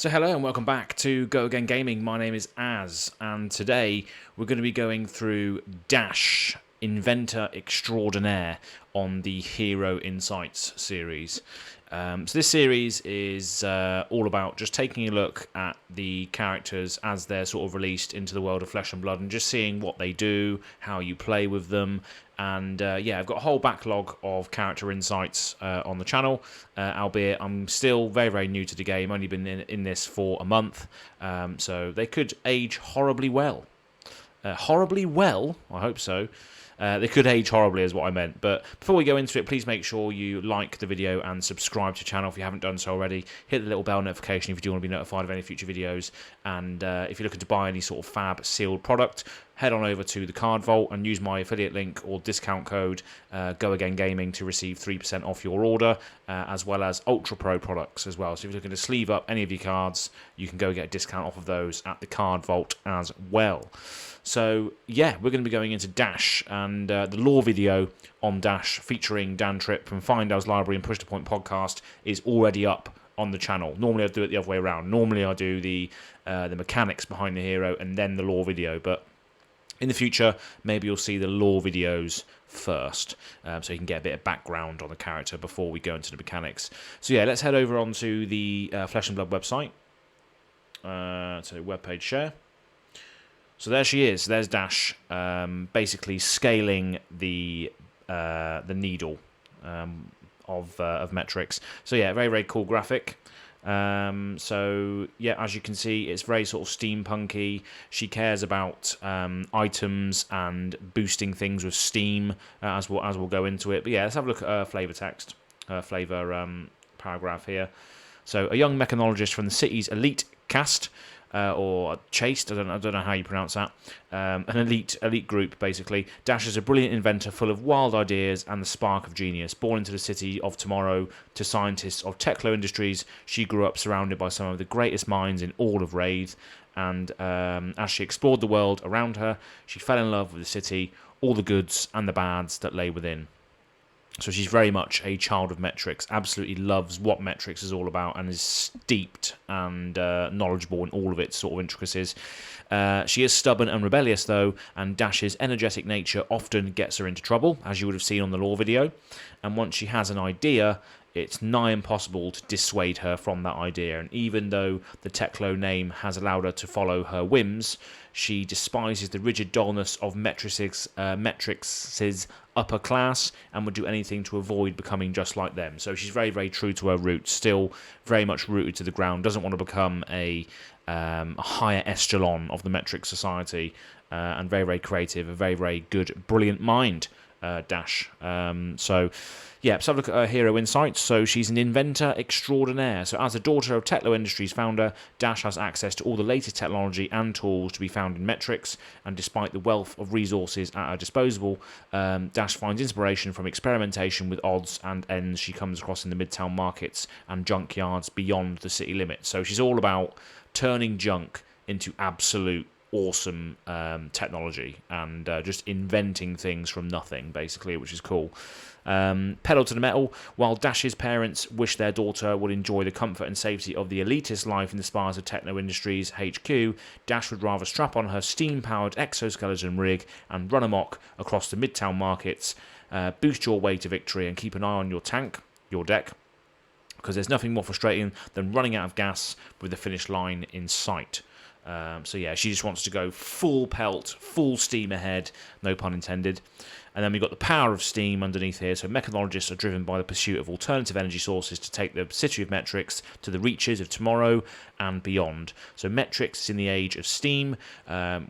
So hello and welcome back to Go Again Gaming. My name is Az, and today we're going to be going through Dash, Inventor Extraordinaire on the Hero Insights series. So this series is all about just taking a look at the characters as they're sort of released into the world of Flesh and Blood and just seeing what they do, how you play with them. And yeah, I've got a whole backlog of character insights on the channel, albeit I'm still very, very new to the game. Only been in this for a month, so they could age horribly well. Horribly well? I hope so. They could age horribly is what I meant. But before we go into it, please make sure you like the video and subscribe to the channel if you haven't done so already. Hit the little bell notification if you do want to be notified of any future videos. And if you're looking to buy any sort of fab sealed product, head on over to the Card Vault and use my affiliate link or discount code goagaingaming to receive 3% off your order, as well as Ultra Pro products as well. So if you're looking to sleeve up any of your cards, you can go get a discount off of those at the Card Vault as well. So yeah, we're going to be going into Dash, and the lore video on Dash featuring Dan Tripp from Findale's Library and Push to Point podcast is already up on the channel. Normally I do it the other way around. Normally I do the mechanics behind the hero and then the lore video, but in the future, maybe you'll see the lore videos first, so you can get a bit of background on the character before we go into the mechanics. So yeah, let's head over onto the Flesh and Blood website. So webpage share. So there she is. There's Dash, basically scaling the needle of metrics. So yeah, very, very cool graphic. So yeah, as you can see, it's very sort of steampunky. She cares about items and boosting things with steam, as we'll go into it. But yeah, let's have a look at her flavor text, her flavor paragraph here. So a young mechanologist from the city's elite caste. Or chased, I don't know how you pronounce that. An elite group, basically. Dash is a brilliant inventor full of wild ideas and the spark of genius. Born into the city of tomorrow to scientists of Techlo Industries, she grew up surrounded by some of the greatest minds in all of Wraith. And as she explored the world around her, she fell in love with the city, all the goods and the bads that lay within. So she's very much a child of metrics, absolutely loves what metrics is all about, and is steeped and knowledgeable in all of its sort of intricacies. She is stubborn and rebellious, though, and Dash's energetic nature often gets her into trouble, as you would have seen on the lore video. And once she has an idea, it's nigh impossible to dissuade her from that idea. And even though the Techlo name has allowed her to follow her whims, she despises the rigid dullness of Metrics' upper class and would do anything to avoid becoming just like them. So she's very, very true to her roots, still very much rooted to the ground, doesn't want to become a higher echelon of the metric society, and very, very creative, a very, very good, brilliant mind. Dash. So yeah, let's have a look at her hero insights. So she's an inventor extraordinaire. So as a daughter of Techlo Industries founder, Dash has access to all the latest technology and tools to be found in metrics, and despite the wealth of resources at her disposal, Dash finds inspiration from experimentation with odds and ends she comes across in the midtown markets and junkyards beyond the city limits. So she's all about turning junk into absolute awesome technology and just inventing things from nothing, basically, which is cool. Pedal to the metal. While Dash's parents wish their daughter would enjoy the comfort and safety of the elitist life in the spires of Techno Industries HQ, Dash would rather strap on her steam-powered exoskeleton rig and run amok across the midtown markets, boost your way to victory, and keep an eye on your deck, because there's nothing more frustrating than running out of gas with the finish line in sight. So yeah, she just wants to go full pelt, full steam ahead, no pun intended. And then we've got the power of steam underneath here. So mechanologists are driven by the pursuit of alternative energy sources to take the city of metrics to the reaches of tomorrow and beyond. So metrics is in the age of steam,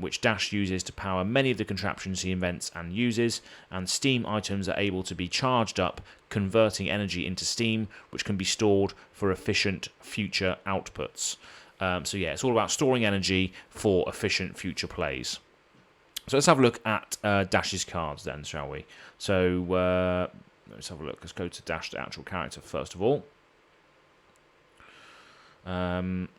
which Dash uses to power many of the contraptions he invents and uses. And steam items are able to be charged up, converting energy into steam, which can be stored for efficient future outputs. So yeah, it's all about storing energy for efficient future plays. So let's have a look at Dash's cards then, shall we? So let's have a look. Let's go to Dash, the actual character, first of all. Let's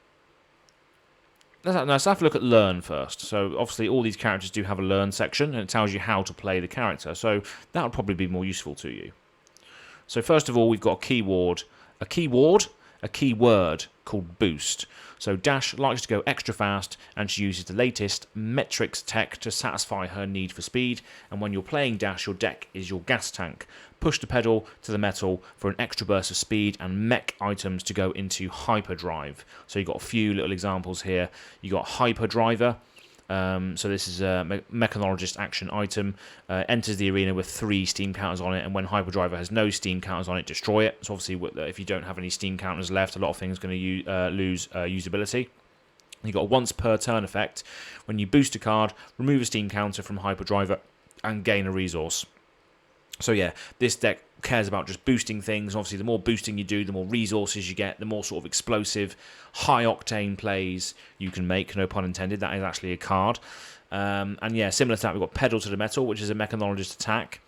have a look at Learn first. So obviously all these characters do have a Learn section, and it tells you how to play the character. So that would probably be more useful to you. So first of all, we've got a keyword called Boost. So Dash likes to go extra fast, and she uses the latest metrics tech to satisfy her need for speed, and when you're playing Dash, your deck is your gas tank. Push the pedal to the metal for an extra burst of speed, and mech items to go into hyperdrive. So you've got a few little examples here. You got hyperdriver. So this is a Mechanologist action item. Enters the arena with 3 steam counters on it, and when Hyperdriver has no steam counters on it, destroy it. So obviously, if you don't have any steam counters left, a lot of things are going to lose usability. You've got a once per turn effect. When you boost a card, remove a steam counter from Hyperdriver and gain a resource. So yeah, this deck cares about just boosting things. Obviously, the more boosting you do, the more resources you get, the more sort of explosive, high-octane plays you can make. No pun intended, that is actually a card. And yeah, similar to that, we've got Pedal to the Metal, which is a Mechanologist attack.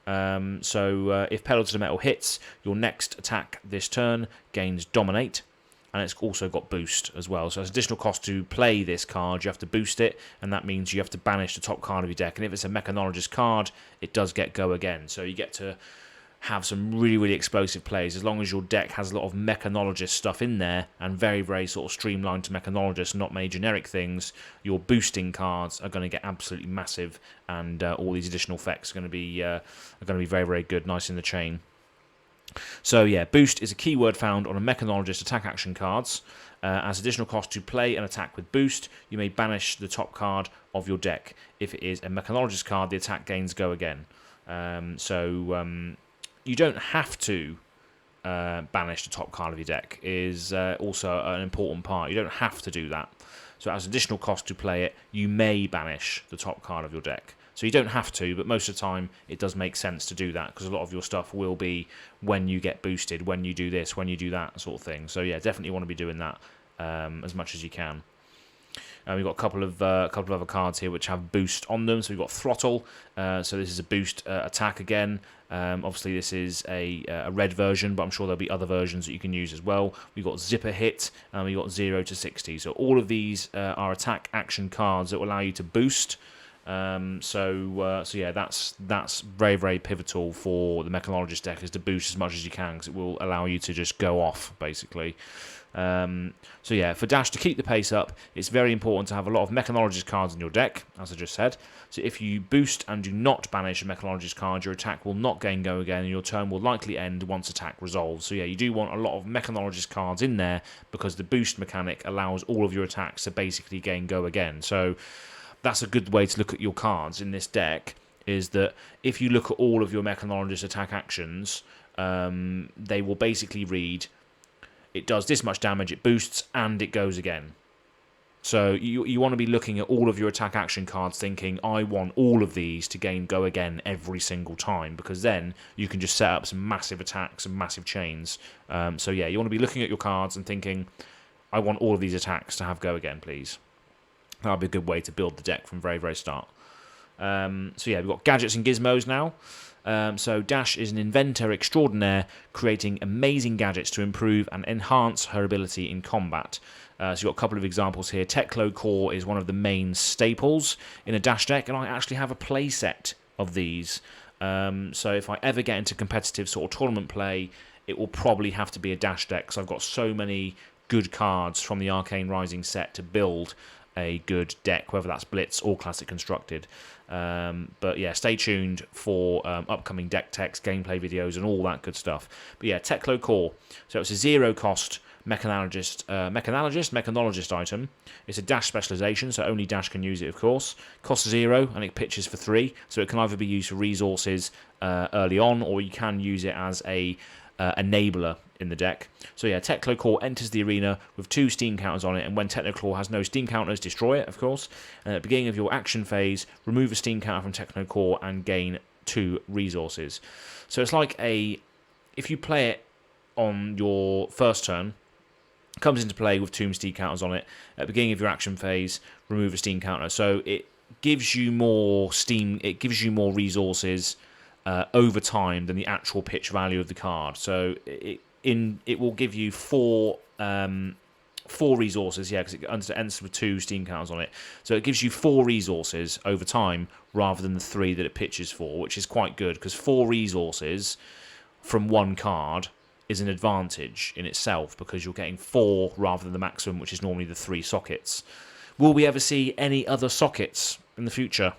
So if Pedal to the Metal hits, your next attack this turn gains Dominate. And it's also got Boost as well. So it's additional cost to play this card. You have to boost it, and that means you have to banish the top card of your deck. And if it's a Mechanologist card, it does get Go Again. So you get to have some really, really explosive plays. As long as your deck has a lot of Mechanologist stuff in there, and very, very sort of streamlined to Mechanologist, not many generic things, your boosting cards are going to get absolutely massive, and all these additional effects are going to be very, very good, nice in the chain. So yeah, Boost is a keyword found on a Mechanologist attack action cards. As additional cost to play an attack with Boost, you may banish the top card of your deck. If it is a Mechanologist card, the attack gains Go Again. You don't have to banish the top card of your deck, is also an important part. You don't have to do that. So as additional cost to play it, you may banish the top card of your deck. So you don't have to, but most of the time it does make sense to do that, because a lot of your stuff will be when you get boosted, when you do this, when you do that sort of thing. So yeah, definitely want to be doing that as much as you can. We've got a couple of other cards here which have boost on them. So we've got Throttle. So this is a boost attack again. Obviously this is a red version, but I'm sure there'll be other versions that you can use as well. We've got Zipper Hit, and we've got 0 to 60. So all of these are attack action cards that will allow you to boost. So yeah, that's very, very pivotal for the Mechanologist deck, is to boost as much as you can, because it will allow you to just go off, basically. So yeah, for Dash to keep the pace up, it's very important to have a lot of Mechanologist cards in your deck, as I just said. So if you boost and do not banish a Mechanologist card, your attack will not gain Go Again, and your turn will likely end once attack resolves. So yeah, you do want a lot of Mechanologist cards in there, because the boost mechanic allows all of your attacks to basically gain Go Again. So that's a good way to look at your cards in this deck, is that if you look at all of your Mechanologist attack actions, they will basically read, it does this much damage, it boosts, and it goes again. So you want to be looking at all of your attack action cards thinking, I want all of these to gain Go Again every single time, because then you can just set up some massive attacks and massive chains. So yeah, you want to be looking at your cards and thinking, I want all of these attacks to have Go Again, please. That would be a good way to build the deck from very, very start. So yeah, we've got gadgets and gizmos now. So Dash is an inventor extraordinaire, creating amazing gadgets to improve and enhance her ability in combat. So you've got a couple of examples here. Techlo Core is one of the main staples in a Dash deck, and I actually have a play set of these. So if I ever get into competitive sort of tournament play, it will probably have to be a Dash deck, because I've got so many good cards from the Arcane Rising set to build a good deck, whether that's Blitz or Classic Constructed. But yeah, stay tuned for upcoming deck text, gameplay videos, and all that good stuff. But yeah, Techlo Core. So it's a 0 cost Mechanologist item. It's a Dash specialization, so only Dash can use it, of course. Costs 0, and it pitches for 3, so it can either be used for resources early on, or you can use it as a enabler in the deck. So yeah, Techlo Core enters the arena with 2 steam counters on it, and when Techno has no steam counters, destroy it, of course. And at the beginning of your action phase, remove a steam counter from Techno Core and gain 2 resources. So it's like if you play it on your first turn, it comes into play with 2 steam counters on it. At the beginning of your action phase, remove a steam counter. So it gives you more steam, it gives you more resources over time than the actual pitch value of the card. So it will give you 4 resources, yeah, because it ends with 2 steam counters on it. So it gives you 4 resources over time rather than the 3 that it pitches for, which is quite good, because 4 resources from one card is an advantage in itself because you're getting 4 rather than the maximum, which is normally the 3 sockets. Will we ever see any other sockets in the future?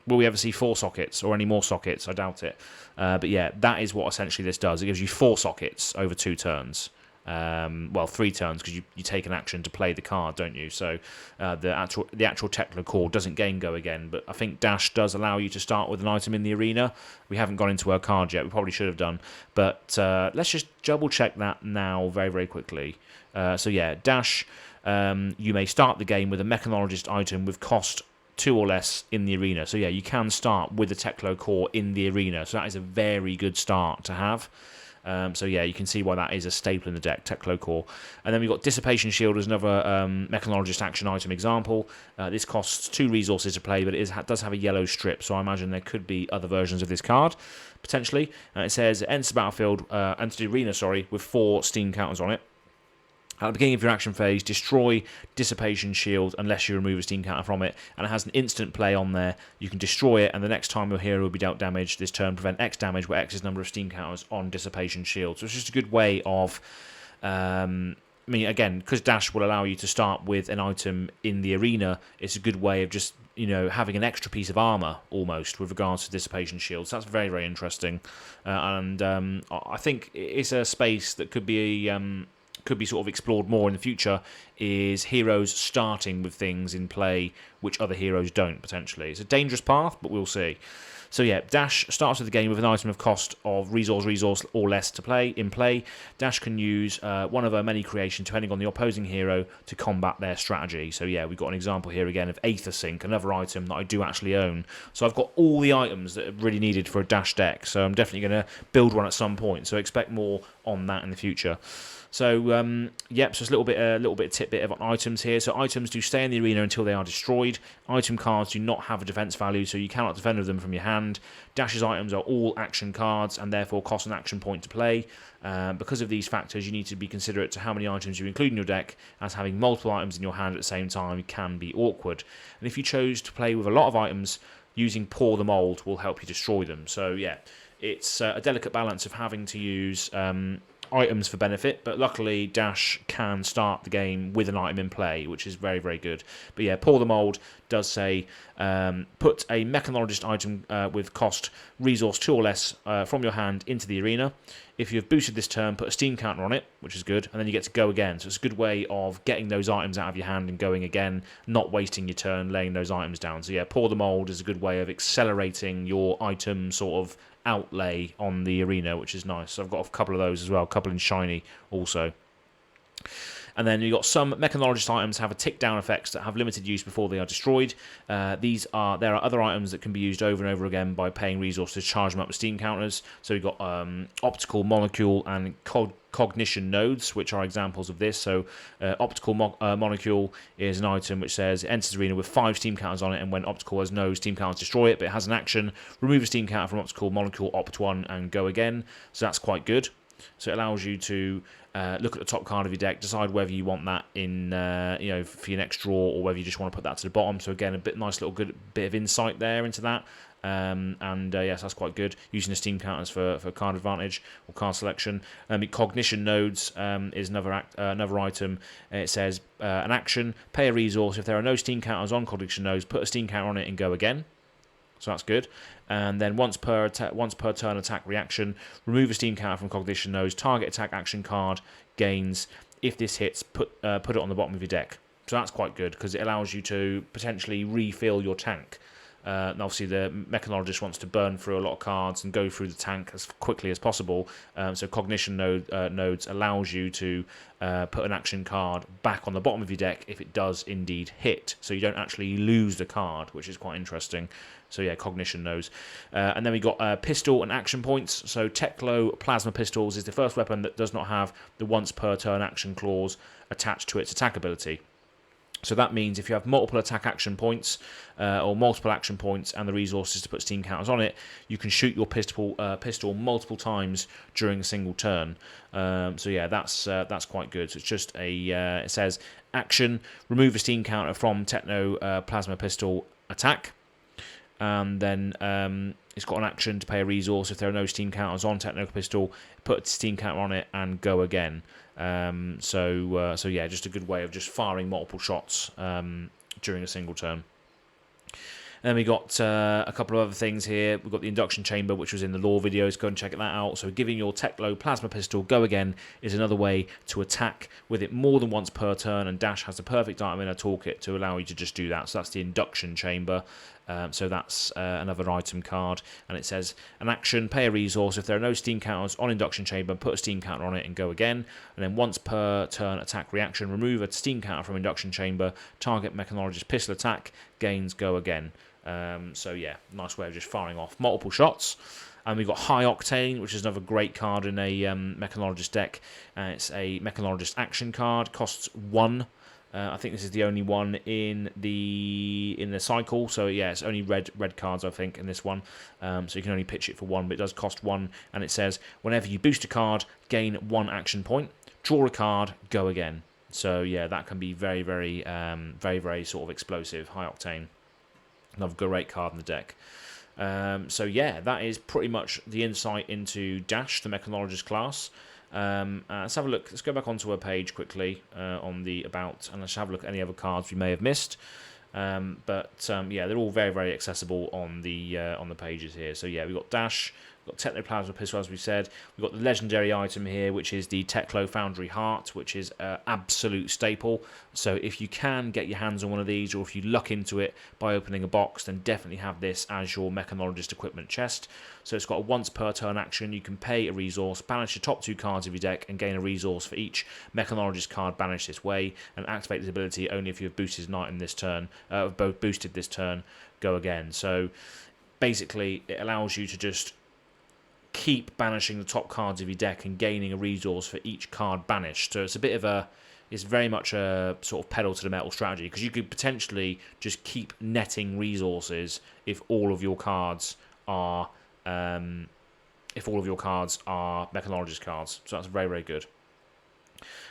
Will we ever see 4 sockets or any more sockets? I doubt it. But yeah, that is what essentially this does. It gives you 4 sockets over 2 turns. Well, 3 turns because you take an action to play the card, don't you? So the actual Techno core doesn't gain go again, but I think Dash does allow you to start with an item in the arena. We haven't gone into our card yet. We probably should have done, but let's just double check that now very, very quickly. So yeah, Dash, you may start the game with a Mechanologist item with cost 2 or less in the arena. So yeah, you can start with the Techno core in the arena. So that is a very good start to have. So yeah, you can see why that is a staple in the deck, Techno core. And then we've got Dissipation Shield as another Mechanologist action item example. This costs 2 resources to play, but it does have a yellow strip, so I imagine there could be other versions of this card, potentially. It says, enters the battlefield, enters the arena, sorry, with 4 steam counters on it. At the beginning of your action phase, destroy Dissipation Shield unless you remove a steam counter from it, and it has an instant play on there. You can destroy it, and the next time your hero will be dealt damage this turn, prevent X damage, where X is the number of steam counters on Dissipation Shield. So it's just a good way of... I mean, again, because Dash will allow you to start with an item in the arena, it's a good way of just, you know, having an extra piece of armor almost with regards to Dissipation Shields. So that's very, very interesting. And I think it's a space that could be sort of explored more in the future, is heroes starting with things in play which other heroes don't, potentially. It's a dangerous path, but we'll see. So yeah, Dash starts with the game with an item of cost of resource or less to play. In play, Dash can use one of her many creations, depending on the opposing hero, to combat their strategy. So yeah, we've got an example here again of Aether Sink, another item that I do actually own. So I've got all the items that are really needed for a Dash deck, so I'm definitely going to build one at some point, so expect more on that in the future. So, yep, so it's a little bit tidbit of items here. So items do stay in the arena until they are destroyed. Item cards do not have a defense value, so you cannot defend with them from your hand. Dash's items are all action cards and therefore cost an action point to play. Because of these factors, you need to be considerate to how many items you include in your deck, as having multiple items in your hand at the same time can be awkward. And if you chose to play with a lot of items, using Pour the Mold will help you destroy them. So, yeah, it's a delicate balance of having to use... items for benefit, but luckily Dash can start the game with an item in play, which is very, very good. But yeah, Pour the Mold does say put a Mechanologist item with cost resource 2 or less from your hand into the arena. If you've boosted this turn, put a steam counter on it, which is good, and then you get to go again. So it's a good way of getting those items out of your hand and going again, not wasting your turn laying those items down. So yeah, Pour the Mold is a good way of accelerating your item sort of outlay on the arena, which is nice. So I've got a couple of those as well, a couple in shiny also. And then you've got some Mechanologist items have a tick down effects that have limited use before they are destroyed. There are other items that can be used over and over again by paying resources to charge them up with steam counters. So we've got Optical Molecule and Cognition nodes, which are examples of this. So Optical Molecule is an item which says it enters the arena with 5 steam counters on it, and when Optical has no steam counters, destroy it, but it has an action, remove a steam counter from Optical Molecule, opt 1 and go again. So that's quite good. So it allows you to look at the top card of your deck, decide whether you want that in, for your next draw, or whether you just want to put that to the bottom. So again, nice little good bit of insight there into that. Yes, that's quite good. Using the steam counters for card advantage or card selection. Cognition nodes is another item. It says an action, pay a resource. If there are no steam counters on cognition nodes, put a steam counter on it and go again. So that's good. And then once per turn attack reaction, remove a steam counter from cognition nodes. Target attack action card gains. If this hits, put it on the bottom of your deck. So that's quite good because it allows you to potentially refill your tank. And obviously the Mechanologist wants to burn through a lot of cards and go through the tank as quickly as possible. So Cognition nodes allows you to put an action card back on the bottom of your deck if it does indeed hit. So you don't actually lose the card, which is quite interesting. So yeah, Cognition nodes. And then we got pistol and action points. So Techlo Plasma Pistols is the first weapon that does not have the once per turn action clause attached to its attack ability. So that means if you have multiple attack action points or multiple action points and the resources to put steam counters on it, you can shoot your pistol multiple times during a single turn. So yeah, that's quite good. So it's just it says action, remove a steam counter from Techno Plasma Pistol attack. and then it's got an action to pay a resource if there are no steam counters on Technical Pistol. Put a steam counter on it and go again. So yeah, just a good way of just firing multiple shots during a single turn. And then we got a couple of other things here. We've got the Induction Chamber, which was in the lore videos. Go and check that out. So giving your Techlo Plasma Pistol go again is another way to attack with it more than once per turn, and Dash has the perfect item in a toolkit to allow you to just do that. So that's the Induction Chamber. So that's another item card, and it says an action, pay a resource if there are no steam counters on Induction Chamber, put a steam counter on it and go again. And then once per turn attack reaction, remove a steam counter from Induction Chamber, target Mechanologist pistol attack, gains go again. So yeah, nice way of just firing off multiple shots. And we've got High Octane, which is another great card in a Mechanologist deck. It's a Mechanologist action card, costs 1. I think this is the only one in the cycle. So yeah, it's only red cards, I think, in this one. So you can only pitch it for 1, but it does cost 1. And it says whenever you boost a card, gain 1 action point, draw a card, go again. So yeah, that can be very, very sort of explosive. High Octane. Another great card in the deck. So yeah, that is pretty much the insight into Dash, the Mechanologist class. Let's have a look. Let's go back onto her page quickly on the About, and let's have a look at any other cards we may have missed. Yeah, they're all very, very accessible on the pages here. So yeah, we've got Dash, we've got Technoplasma Pistol, as we said. We've got the legendary item here, which is the Techlo Foundry Heart, which is an absolute staple. So if you can get your hands on one of these, or if you luck into it by opening a box, then definitely have this as your Mechanologist equipment chest. So it's got a once per turn action. You can pay a resource, banish your top 2 cards of your deck, and gain a resource for each Mechanologist card banished this way, and activate this ability only if you have boosted an item this turn, both boosted this turn, go again. So basically, it allows you to just keep banishing the top cards of your deck and gaining a resource for each card banished. So it's a bit of a, it's very much a sort of pedal to the metal strategy, because you could potentially just keep netting resources if all of your cards are Mechanologist cards. So that's very, very good.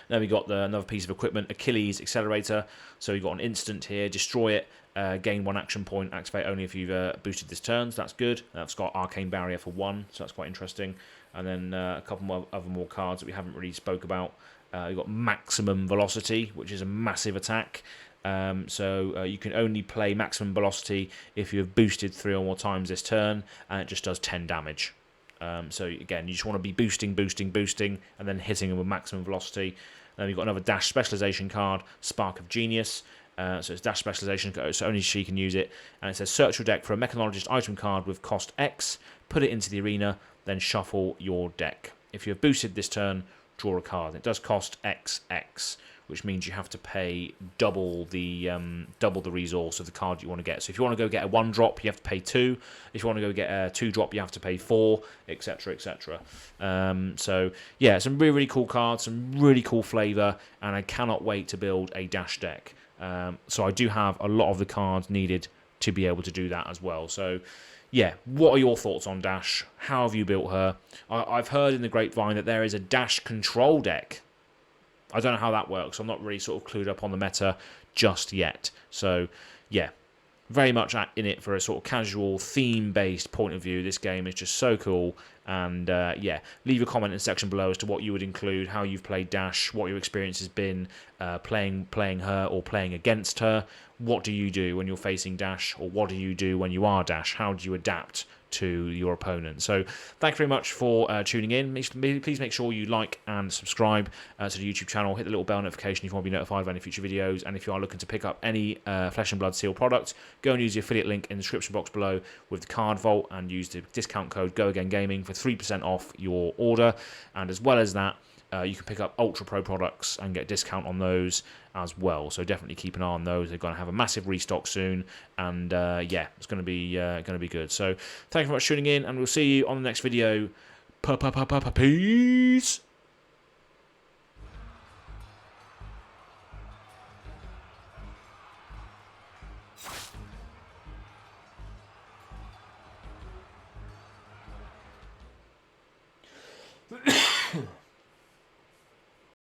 Then we got another piece of equipment, Achilles Accelerator. So you've got an instant here, destroy it, gain 1 action point, activate only if you've boosted this turn, so that's good. That's got Arcane Barrier for 1, so that's quite interesting. And then a couple more cards that we haven't really spoke about. You've got Maximum Velocity, which is a massive attack. So you can only play Maximum Velocity if you have boosted 3 or more times this turn, and it just does 10 damage. So again, you just want to be boosting, and then hitting them with Maximum Velocity. Then we've got another Dash Specialization card, Spark of Genius. So it's Dash Specialization, so only she can use it. And it says search your deck for a Mechanologist item card with cost X, put it into the arena, then shuffle your deck. If you have boosted this turn, draw a card. It does cost XX, which means you have to pay double the resource of the card you want to get. So if you want to go get a 1-drop, you have to pay 2. If you want to go get a 2-drop, you have to pay 4, etc., etc. So yeah, some really, really cool cards, some really cool flavour, and I cannot wait to build a Dash deck. So I do have a lot of the cards needed to be able to do that as well. So yeah, what are your thoughts on Dash? How have you built her? I've heard in the grapevine that there is a Dash control deck. I don't know how that works. I'm not really sort of clued up on the meta just yet. So yeah, very much in it for a sort of casual, theme-based point of view. This game is just so cool. And yeah, leave a comment in the section below as to what you would include, how you've played Dash, what your experience has been playing her or playing against her. What do you do when you're facing Dash, or what do you do when you are Dash? How do you adapt to your opponent? So thank you very much for tuning in. Please make sure you like and subscribe to the YouTube channel. Hit the little bell notification if you want to be notified of any future videos. And if you are looking to pick up any Flesh and Blood Seal product, go and use the affiliate link in the description box below with the card vault, and use the discount code goagaingaming for 3% off your order. And as well as that, you can pick up Ultra Pro products and get a discount on those as well. So definitely keep an eye on those. They're going to have a massive restock soon, and yeah, it's going to be good. So thank you very much for tuning in, and we'll see you on the next video. Peace.